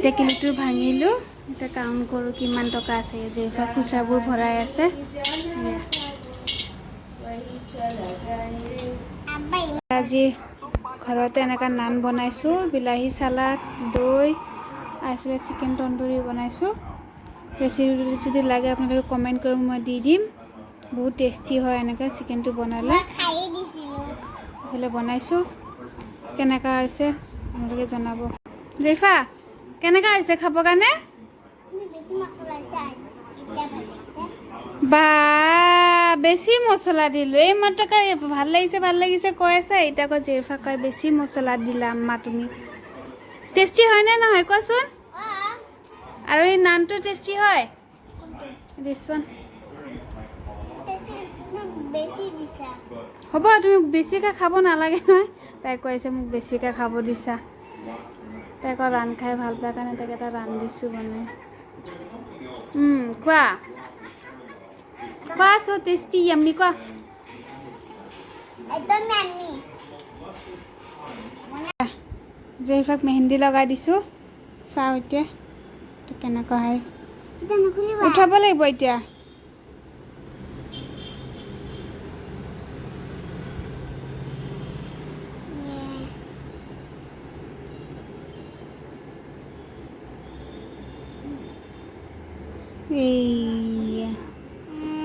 এতিয়া কিলোটো ভাঙিলোঁ এতিয়া কাউণ্ট কৰোঁ কিমান টকা আছে জেৰিফা খুচৰাবোৰ ভৰাই আছে আজি ঘৰতে এনেকুৱা নান বনাইছোঁ বিলাহী চালাড দৈ আৰু এইফালে চিকেন তন্দুৰী বনাইছোঁ ৰেচিপি যদি লাগে আপোনালোকে কমেণ্ট কৰি মই দি দিম বহুত টেষ্টি হয় এনেকৈ চিকেনটো বনালে এইফালে বনাইছোঁ কেনেকুৱা হৈছে আপোনালোকে জনাব জেৰিফা কেনেকুৱা হৈছে খাবৰ কাৰণে বা বেছি মছলা দিলোঁ এই মাত্ৰ ভাল লাগিছে কৈ আছে এতিয়া আকৌ জেৰিফা কয় বেছি মছলা দিলা আম্মা তুমি টেষ্টি হয়নে নহয় কোৱাচোন আৰু এই নানটো টেষ্টি হয় দিছ ওৱান হ'ব তুমি বেছিকৈ খাব নালাগে নহয় তাই কৈছে মোক বেছিকৈ খাব দিছা তাই আকৌ ৰান খাই ভাল পায় কাৰণে তাইক এটা ৰান দিছোঁ মানে কোৱা কোৱা চ' টেষ্টি য়াম্মি কোৱা জেৰিফাক মেহেন্দি লগাই দিছোঁ চাওঁ এতিয়া কেনেকুৱা হয় উঠাব লাগিব এতিয়া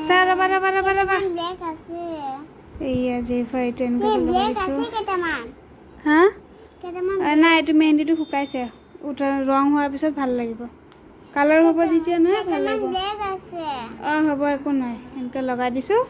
চাওঁ ৰবা এইয়া জেৰিফা এইটো এনেকৈ লগাইছোঁ হা নাই এইটো মেহেন্দিটো শুকাইছে ৰং হোৱাৰ পিছত ভাল লাগিব কালাৰ হ'ব যেতিয়া নহয় ভাল লাগিব হ'ব একো নাই এনেকৈ লগাই দিছোঁ